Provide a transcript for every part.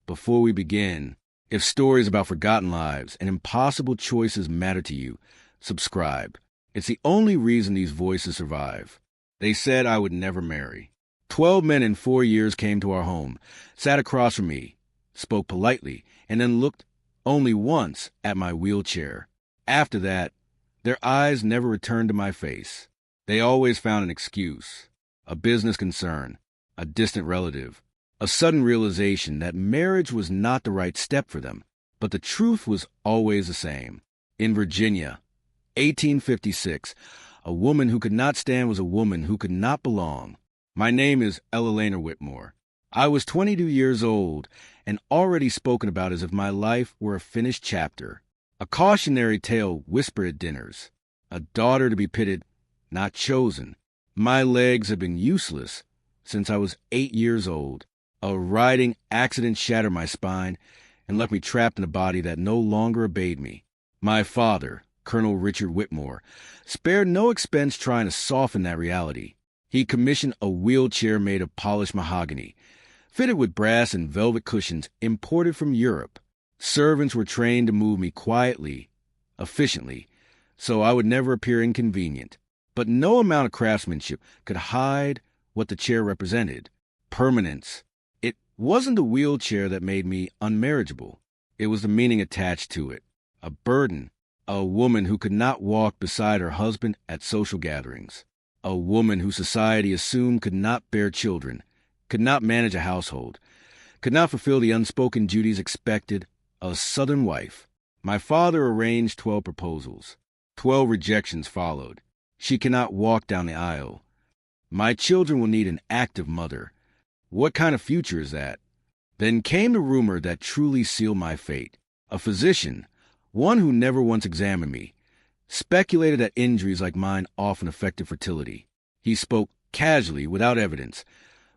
Before we begin, if stories about forgotten lives and impossible choices matter to you, subscribe. It's the only reason these voices survive. They said I would never marry. 12 men in 4 years came to our home, sat across from me, spoke politely, and then looked only once at my wheelchair. After that, their eyes never returned to my face. They always found an excuse, a business concern, a distant relative, a sudden realization that marriage was not the right step for them. But the truth was always the same. In Virginia, 1856, a woman who could not stand was a woman who could not belong. My name is Elena Whitmore. I was 22 years old and already spoken about as if my life were a finished chapter. A cautionary tale whispered at dinners. A daughter to be pitied, not chosen. My legs had been useless since I was 8 years old. A riding accident shattered my spine and left me trapped in a body that no longer obeyed me. My father, Colonel Richard Whitmore, spared no expense trying to soften that reality. He commissioned a wheelchair made of polished mahogany, fitted with brass and velvet cushions imported from Europe. Servants were trained to move me quietly, efficiently, so I would never appear inconvenient. But no amount of craftsmanship could hide what the chair represented: permanence. It wasn't the wheelchair that made me unmarriageable. It was the meaning attached to it. A burden. A woman who could not walk beside her husband at social gatherings. A woman who society assumed could not bear children, could not manage a household, could not fulfill the unspoken duties expected of a Southern wife. My father arranged 12 proposals. 12 rejections followed. She cannot walk down the aisle. My children will need an active mother. What kind of future is that? Then came the rumor that truly sealed my fate. A physician, one who never once examined me, speculated that injuries like mine often affected fertility. He spoke casually, without evidence,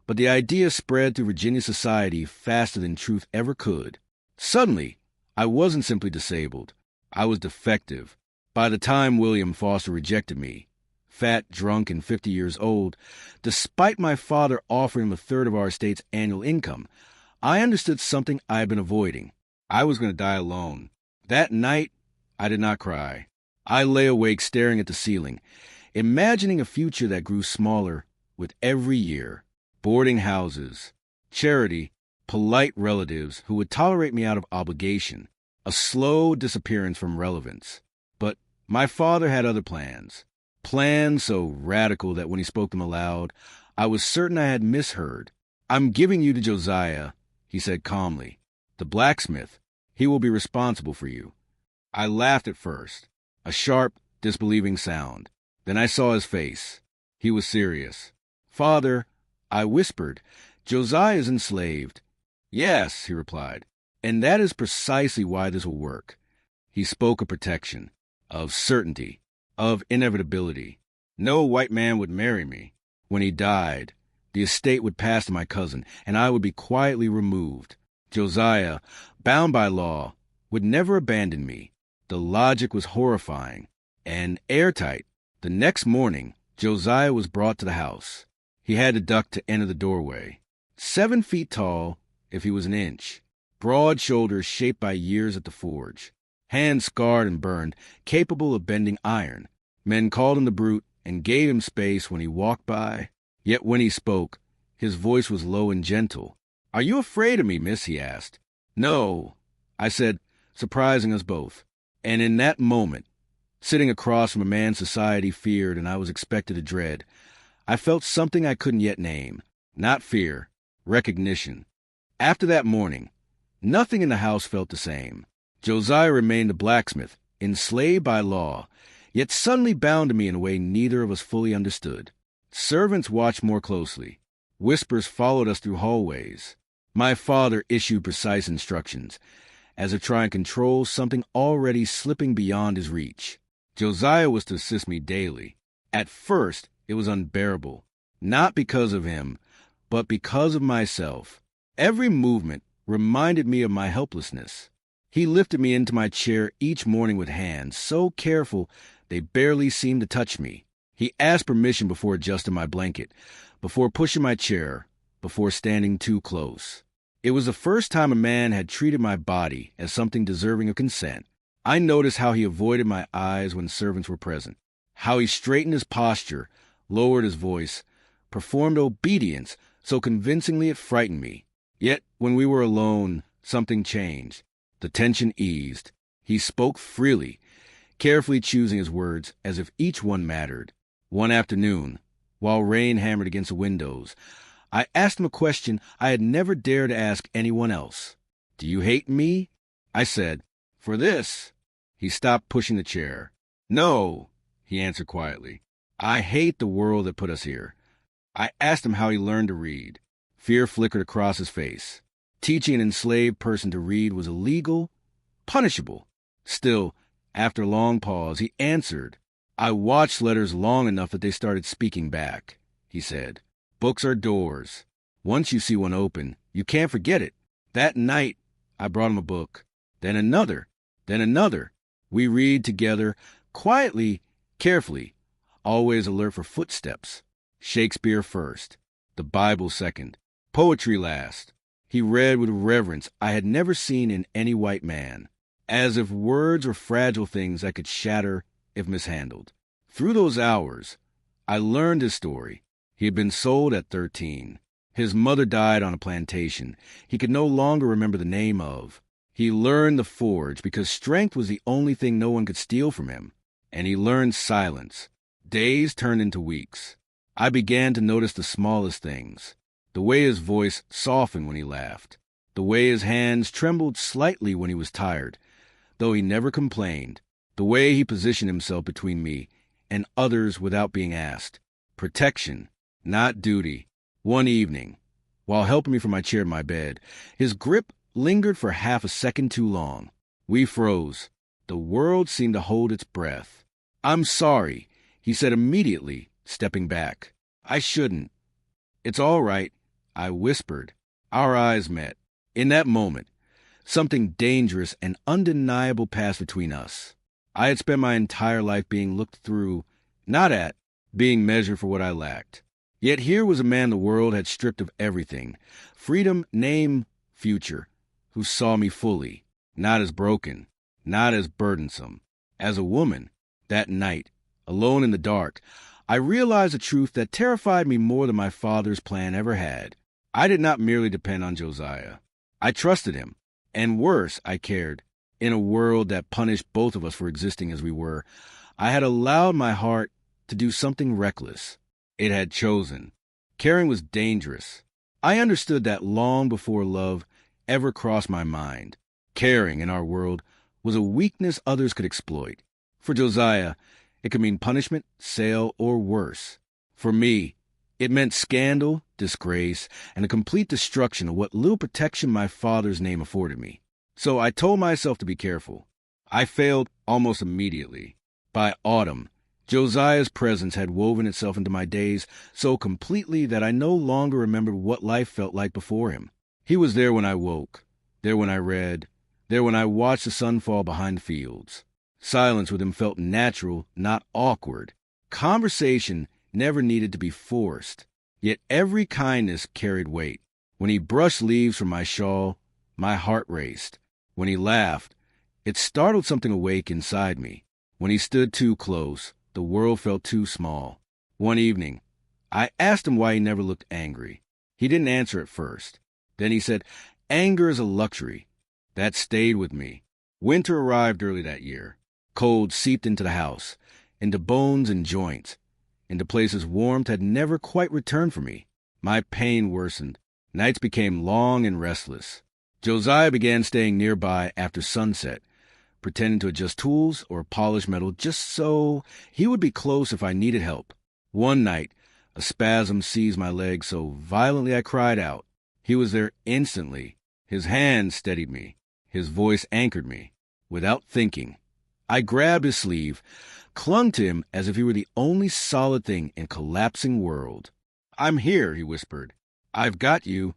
but the idea spread through Virginia society faster than truth ever could. Suddenly, I wasn't simply disabled. I was defective. By the time William Foster rejected me, fat, drunk, and 50 years old, despite my father offering him a third of our estate's annual income, I understood something I had been avoiding. I was going to die alone. That night, I did not cry. I lay awake staring at the ceiling, imagining a future that grew smaller with every year. Boarding houses, charity, polite relatives who would tolerate me out of obligation, a slow disappearance from relevance. But my father had other plans. Plans so radical that when he spoke them aloud, I was certain I had misheard. "I'm giving you to Josiah," he said calmly. "The blacksmith. He will be responsible for you." I laughed at first, a sharp, disbelieving sound. Then I saw his face. He was serious. "Father," I whispered, "Josiah is enslaved." "Yes," he replied, "and that is precisely why this will work." He spoke of protection, of certainty, of inevitability. No white man would marry me. When he died, the estate would pass to my cousin, and I would be quietly removed. Josiah, bound by law, would never abandon me. The logic was horrifying and airtight. The next morning, Josiah was brought to the house. He had to duck to enter the doorway. 7 feet tall, if he was an inch. Broad shoulders shaped by years at the forge. Hands scarred and burned, capable of bending iron. Men called him the brute and gave him space when he walked by. Yet when he spoke, his voice was low and gentle. "Are you afraid of me, miss?" he asked. "No," I said, surprising us both. And in that moment, sitting across from a man society feared and I was expected to dread, I felt something I couldn't yet name. Not fear, recognition. After that morning, nothing in the house felt the same. Josiah remained a blacksmith, enslaved by law, yet suddenly bound to me in a way neither of us fully understood. Servants watched more closely. Whispers followed us through hallways. My father issued precise instructions, as if trying to control something already slipping beyond his reach. Josiah was to assist me daily. At first, it was unbearable, not because of him, but because of myself. Every movement reminded me of my helplessness. He lifted me into my chair each morning with hands so careful they barely seemed to touch me. He asked permission before adjusting my blanket, before pushing my chair, before standing too close. It was the first time a man had treated my body as something deserving of consent. I noticed how he avoided my eyes when servants were present, how he straightened his posture, lowered his voice, performed obedience so convincingly it frightened me. Yet, when we were alone, something changed. The tension eased. He spoke freely, carefully choosing his words as if each one mattered. One afternoon, while rain hammered against the windows, I asked him a question I had never dared to ask anyone else. "Do you hate me?" I said. "For this?" He stopped pushing the chair. "No," he answered quietly. "I hate the world that put us here." I asked him how he learned to read. Fear flickered across his face. Teaching an enslaved person to read was illegal, punishable. Still, after a long pause, he answered. "I watched letters long enough that they started speaking back," he said. "Books are doors. Once you see one open, you can't forget it." That night, I brought him a book. Then another. Then another. We read together, quietly, carefully, always alert for footsteps. Shakespeare first, the Bible second, poetry last. He read with a reverence I had never seen in any white man, as if words were fragile things that could shatter if mishandled. Through those hours, I learned his story. He had been sold at 13. His mother died on a plantation he could no longer remember the name of. He learned the forge because strength was the only thing no one could steal from him. And he learned silence. Days turned into weeks. I began to notice the smallest things. The way his voice softened when he laughed. The way his hands trembled slightly when he was tired, though he never complained. The way he positioned himself between me and others without being asked. Protection, not duty. One evening, while helping me from my chair in my bed, his grip lingered for half a second too long. We froze. The world seemed to hold its breath. "I'm sorry," he said immediately, stepping back. "I shouldn't." "It's all right," I whispered. Our eyes met. In that moment, something dangerous and undeniable passed between us. I had spent my entire life being looked through, not at, being measured for what I lacked. Yet here was a man the world had stripped of everything, freedom, name, future, who saw me fully, not as broken, not as burdensome. As a woman, that night, alone in the dark, I realized a truth that terrified me more than my father's plan ever had. I did not merely depend on Josiah. I trusted him, and worse, I cared. In a world that punished both of us for existing as we were, I had allowed my heart to do something reckless. It had chosen. Caring was dangerous. I understood that long before love ever crossed my mind. Caring, in our world, was a weakness others could exploit. For Josiah, it could mean punishment, sale, or worse. For me, it meant scandal, disgrace, and a complete destruction of what little protection my father's name afforded me. So I told myself to be careful. I failed almost immediately. By autumn, Josiah's presence had woven itself into my days so completely that I no longer remembered what life felt like before him. He was there when I woke, there when I read, there when I watched the sun fall behind the fields. Silence with him felt natural, not awkward. Conversation never needed to be forced. Yet every kindness carried weight. When he brushed leaves from my shawl, my heart raced. When he laughed, it startled something awake inside me. When he stood too close, the world felt too small. One evening, I asked him why he never looked angry. He didn't answer at first. Then he said, "Anger is a luxury." That stayed with me. Winter arrived early that year. Cold seeped into the house, into bones and joints, into places warmth had never quite returned for me. My pain worsened. Nights became long and restless. Josiah began staying nearby after sunset, pretending to adjust tools or polish metal just so he would be close if I needed help. One night, a spasm seized my leg so violently I cried out. He was there instantly. His hand steadied me. His voice anchored me. Without thinking, I grabbed his sleeve, clung to him as if he were the only solid thing in a collapsing world. "I'm here," he whispered. "I've got you."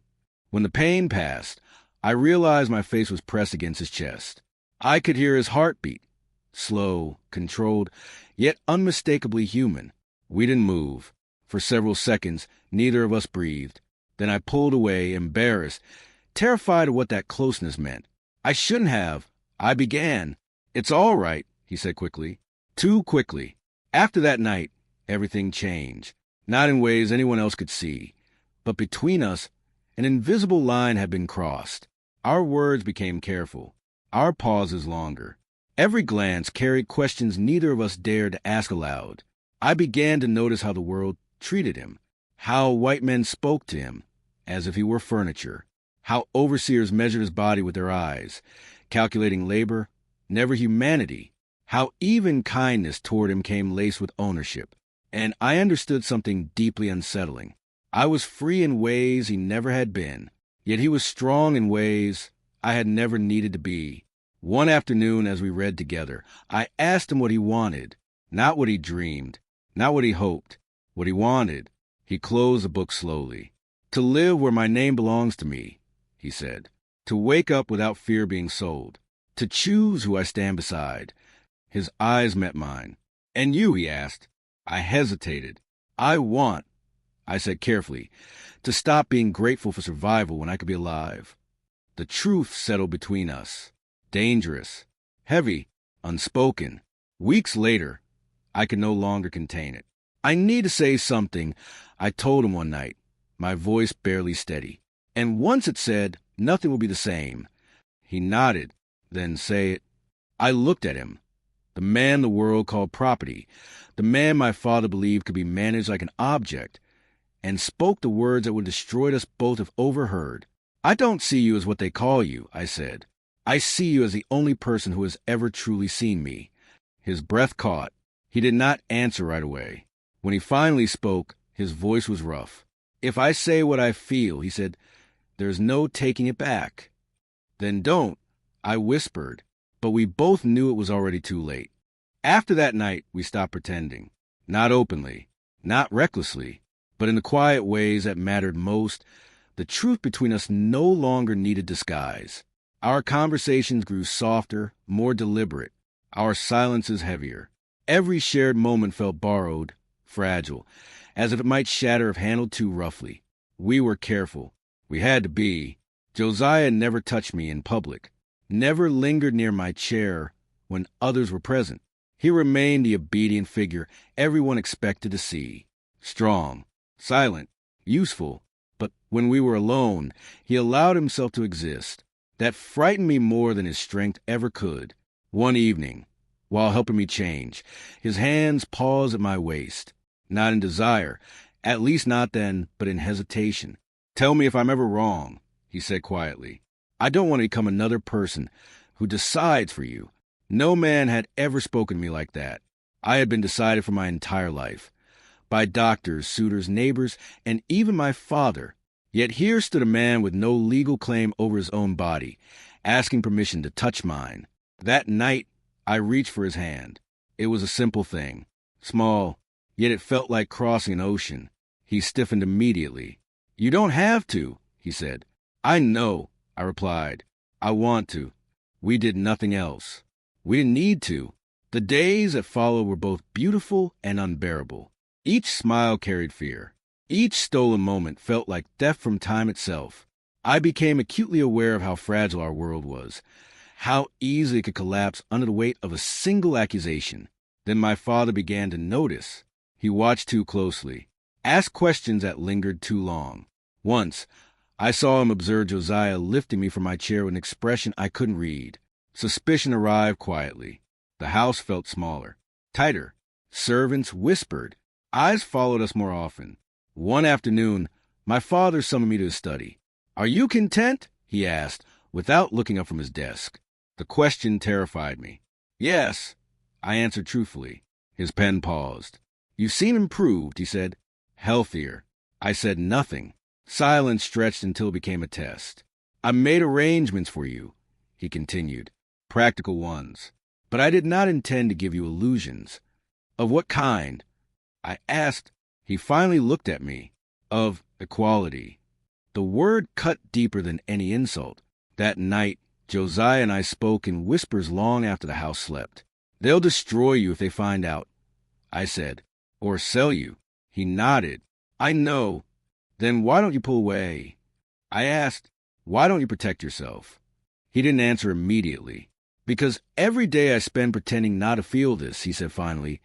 When the pain passed, I realized my face was pressed against his chest. I could hear his heartbeat, slow, controlled, yet unmistakably human. We didn't move. For several seconds, neither of us breathed. Then I pulled away, embarrassed, terrified of what that closeness meant. I shouldn't have. I began. It's all right, he said quickly. Too quickly. After that night, everything changed. Not in ways anyone else could see. But between us, an invisible line had been crossed. Our words became careful. Our pauses longer. Every glance carried questions neither of us dared to ask aloud. I began to notice how the world treated him. How white men spoke to him, as if he were furniture. How overseers measured his body with their eyes, calculating labor, never humanity. How even kindness toward him came laced with ownership. And I understood something deeply unsettling. I was free in ways he never had been, yet he was strong in ways I had never needed to be. One afternoon, as we read together, I asked him what he wanted, not what he dreamed, not what he hoped, what he wanted. He closed the book slowly. To live where my name belongs to me, he said. To wake up without fear being sold. To choose who I stand beside. His eyes met mine. And you, he asked. I hesitated. I said carefully, to stop being grateful for survival when I could be alive. The truth settled between us. Dangerous, heavy, unspoken. Weeks later, I could no longer contain it. I need to say something, I told him one night, my voice barely steady. And once it said, nothing will be the same. He nodded, then say it. I looked at him. The man the world called property, the man my father believed could be managed like an object, and spoke the words that would have destroyed us both if overheard. I don't see you as what they call you, I said. I see you as the only person who has ever truly seen me. His breath caught. He did not answer right away. When he finally spoke, his voice was rough. If I say what I feel, he said, there's no taking it back. Then don't, I whispered, but we both knew it was already too late. After that night, we stopped pretending. Not openly, not recklessly, but in the quiet ways that mattered most. The truth between us no longer needed disguise. Our conversations grew softer, more deliberate, our silences heavier. Every shared moment felt borrowed, fragile, as if it might shatter if handled too roughly. We were careful. We had to be. Josiah never touched me in public, never lingered near my chair when others were present. He remained the obedient figure everyone expected to see. Strong, silent, useful, but when we were alone, he allowed himself to exist. That frightened me more than his strength ever could. One evening, while helping me change, his hands paused at my waist. Not in desire, at least not then, but in hesitation. Tell me if I'm ever wrong, he said quietly. I don't want to become another person who decides for you. No man had ever spoken to me like that. I had been decided for my entire life. By doctors, suitors, neighbors, and even my father. Yet here stood a man with no legal claim over his own body, asking permission to touch mine. That night, I reached for his hand. It was a simple thing. Small, yet it felt like crossing an ocean. He stiffened immediately. You don't have to, he said. I know, I replied. I want to. We did nothing else. We didn't need to. The days that followed were both beautiful and unbearable. Each smile carried fear. Each stolen moment felt like theft from time itself. I became acutely aware of how fragile our world was, how easily it could collapse under the weight of a single accusation. Then my father began to notice. He watched too closely, asked questions that lingered too long. Once, I saw him observe Josiah lifting me from my chair with an expression I couldn't read. Suspicion arrived quietly. The house felt smaller, tighter. Servants whispered. Eyes followed us more often. One afternoon, my father summoned me to his study. Are you content? He asked, without looking up from his desk. The question terrified me. Yes, I answered truthfully. His pen paused. You seem improved, he said. Healthier. I said nothing. Silence stretched until it became a test. I made arrangements for you, he continued. Practical ones. But I did not intend to give you illusions. Of what kind? I asked. He finally looked at me. Of equality. The word cut deeper than any insult. That night, Josiah and I spoke in whispers long after the house slept. They'll destroy you if they find out, I said. Or sell you. He nodded. I know. Then why don't you pull away? I asked. Why don't you protect yourself? He didn't answer immediately. Because every day I spend pretending not to feel this, he said finally,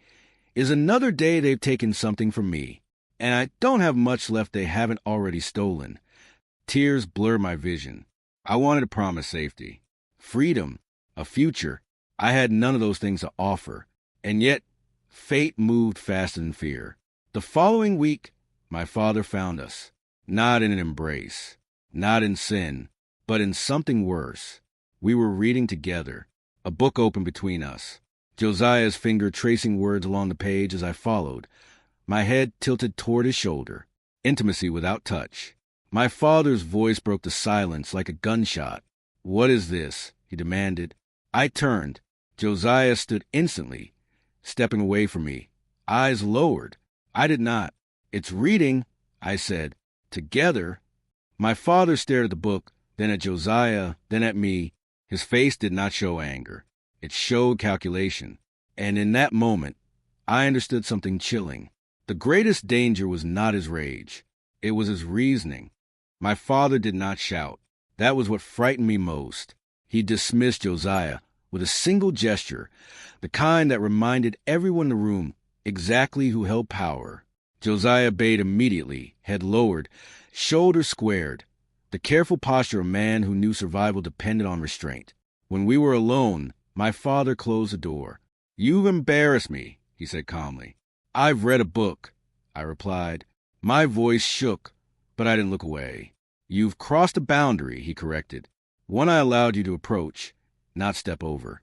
is another day they've taken something from me. And I don't have much left they haven't already stolen. Tears blurred my vision. I wanted to promise safety, freedom, a future. I had none of those things to offer. And yet, fate moved faster than fear. The following week, my father found us. Not in an embrace, not in sin, but in something worse. We were reading together, a book open between us. Josiah's finger tracing words along the page as I followed, my head tilted toward his shoulder. Intimacy without touch. My father's voice broke the silence like a gunshot. What is this? He demanded. I turned. Josiah stood instantly, stepping away from me, eyes lowered. I did not. It's reading, I said. Together. My father stared at the book, then at Josiah, then at me. His face did not show anger. It showed calculation. And in that moment, I understood something chilling. The greatest danger was not his rage. It was his reasoning. My father did not shout. That was what frightened me most. He dismissed Josiah with a single gesture, the kind that reminded everyone in the room exactly who held power. Josiah obeyed immediately, head lowered, shoulders squared, the careful posture of a man who knew survival depended on restraint. When we were alone, my father closed the door. You've embarrassed me, he said calmly. I've read a book, I replied. My voice shook, but I didn't look away. You've crossed a boundary, he corrected. One I allowed you to approach, not step over.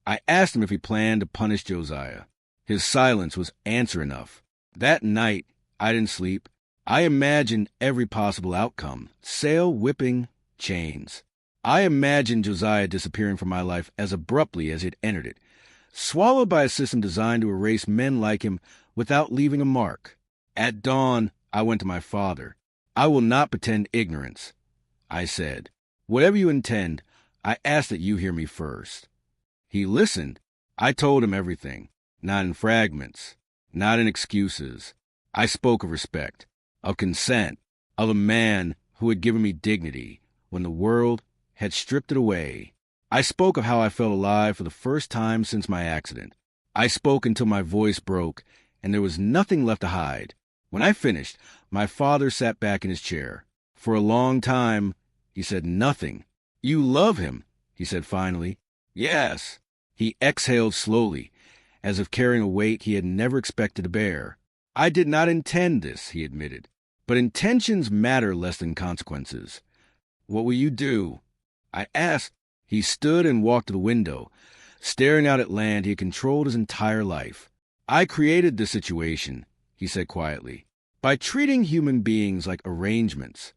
I asked him if he planned to punish Josiah. His silence was answer enough. That night, I didn't sleep. I imagined every possible outcome. Sale, whipping, chains. I imagined Josiah disappearing from my life as abruptly as he'd entered it, swallowed by a system designed to erase men like him without leaving a mark. At dawn, I went to my father. I will not pretend ignorance, I said. Whatever you intend, I ask that you hear me first. He listened. I told him everything, not in fragments, not in excuses. I spoke of respect, of consent, of a man who had given me dignity when the world had stripped it away. I spoke of how I felt alive for the first time since my accident. I spoke until my voice broke and there was nothing left to hide. When I finished, my father sat back in his chair. For a long time, he said nothing. You love him, he said finally. Yes. He exhaled slowly, as if carrying a weight he had never expected to bear. I did not intend this, he admitted. But intentions matter less than consequences. What will you do? I asked. He stood and walked to the window, staring out at land he had controlled his entire life. I created this situation, he said quietly, by treating human beings like arrangements.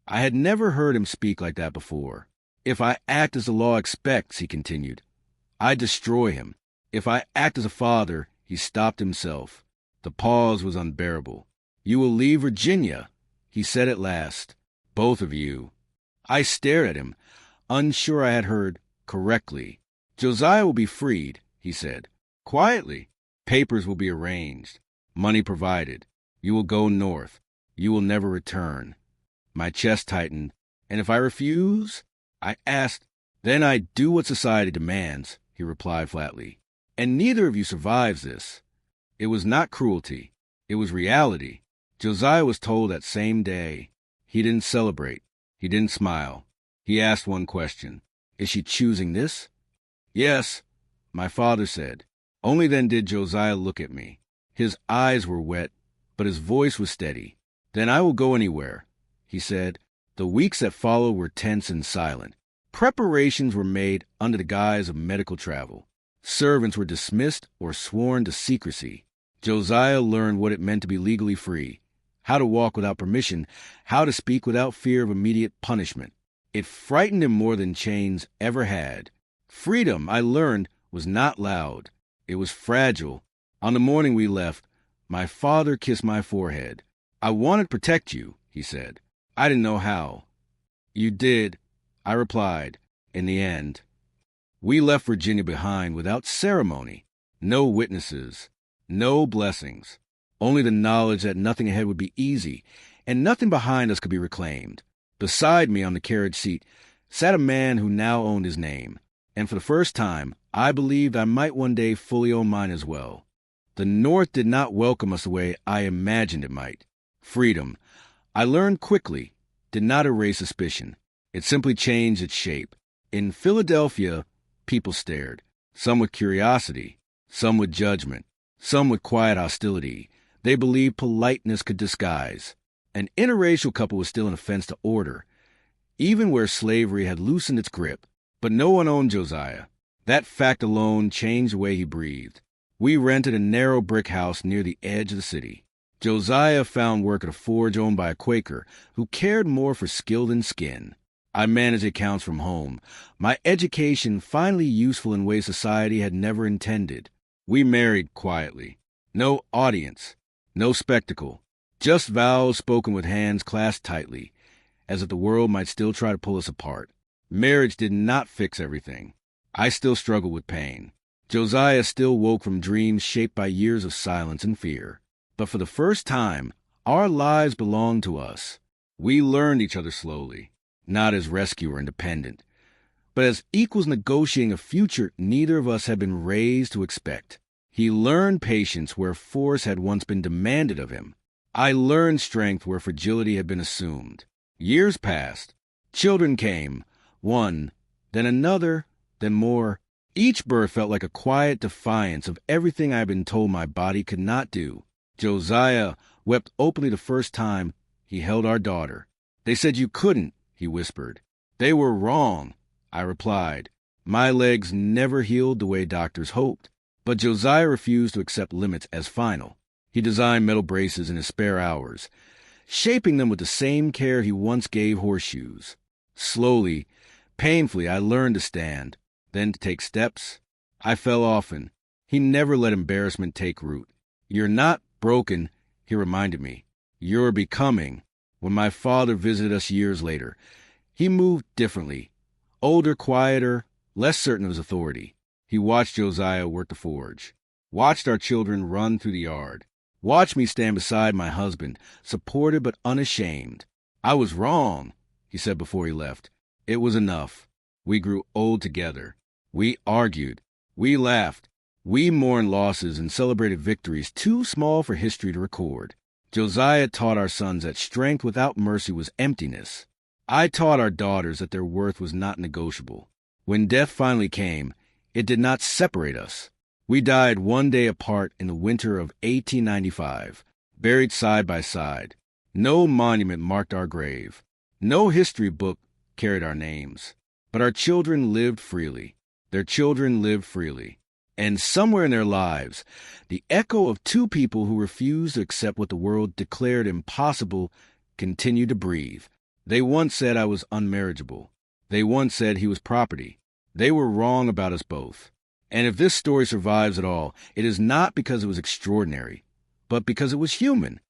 I had never heard him speak like that before. If I act as the law expects, he continued, I destroy him. If I act as a father, he stopped himself. The pause was unbearable. You will leave Virginia, he said at last. Both of you. I stared at him, unsure I had heard correctly. Josiah will be freed, he said. Quietly. Papers will be arranged. Money provided. You will go north. You will never return. My chest tightened. And if I refuse? I asked. Then I do what society demands, he replied flatly. And neither of you survives this. It was not cruelty. It was reality. Josiah was told that same day. He didn't celebrate. He didn't smile. He asked one question. Is she choosing this? Yes, my father said. Only then did Josiah look at me. His eyes were wet, but his voice was steady. Then I will go anywhere, he said. The weeks that followed were tense and silent. Preparations were made under the guise of medical travel. Servants were dismissed or sworn to secrecy. Josiah learned what it meant to be legally free, how to walk without permission, how to speak without fear of immediate punishment. It frightened him more than chains ever had. Freedom, I learned, was not loud. It was fragile. On the morning we left, my father kissed my forehead. I wanted to protect you, he said. I didn't know how. You did, I replied, in the end. We left Virginia behind without ceremony. No witnesses, no blessings. Only the knowledge that nothing ahead would be easy, and nothing behind us could be reclaimed. Beside me on the carriage seat sat a man who now owned his name, and for the first time, I believed I might one day fully own mine as well. The North did not welcome us the way I imagined it might. Freedom, I learned quickly, did not erase suspicion. It simply changed its shape. In Philadelphia, people stared, some with curiosity, some with judgment, some with quiet hostility. They believed politeness could disguise. An interracial couple was still an offense to order, even where slavery had loosened its grip. But no one owned Josiah. That fact alone changed the way he breathed. We rented a narrow brick house near the edge of the city. Josiah found work at a forge owned by a Quaker who cared more for skill than skin. I managed accounts from home, my education finally useful in ways society had never intended. We married quietly. No audience, no spectacle, just vows spoken with hands clasped tightly, as if the world might still try to pull us apart. Marriage did not fix everything. I still struggled with pain. Josiah still woke from dreams shaped by years of silence and fear. But for the first time, our lives belonged to us. We learned each other slowly, not as rescuer and dependent, but as equals negotiating a future neither of us had been raised to expect. He learned patience where force had once been demanded of him. I learned strength where fragility had been assumed. Years passed. Children came. One, then another, then more. Each birth felt like a quiet defiance of everything I had been told my body could not do. Josiah wept openly the first time he held our daughter. They said you couldn't, he whispered. They were wrong, I replied. My legs never healed the way doctors hoped. But Josiah refused to accept limits as final. He designed metal braces in his spare hours, shaping them with the same care he once gave horseshoes. Slowly, painfully, I learned to stand, then to take steps. I fell often. He never let embarrassment take root. You're not broken, he reminded me. You're becoming. When my father visited us years later, he moved differently, older, quieter, less certain of his authority. He watched Josiah work the forge, watched our children run through the yard, watched me stand beside my husband, supported but unashamed. I was wrong, he said before he left. It was enough. We grew old together. We argued. We laughed. We mourned losses and celebrated victories too small for history to record. Josiah taught our sons that strength without mercy was emptiness. I taught our daughters that their worth was not negotiable. When death finally came, it did not separate us. We died one day apart in the winter of 1895, buried side by side. No monument marked our grave. No history book carried our names. But our children lived freely. Their children lived freely. And somewhere in their lives, the echo of two people who refused to accept what the world declared impossible continued to breathe. They once said I was unmarriageable. They once said he was property. They were wrong about us both. And if this story survives at all, it is not because it was extraordinary, but because it was human.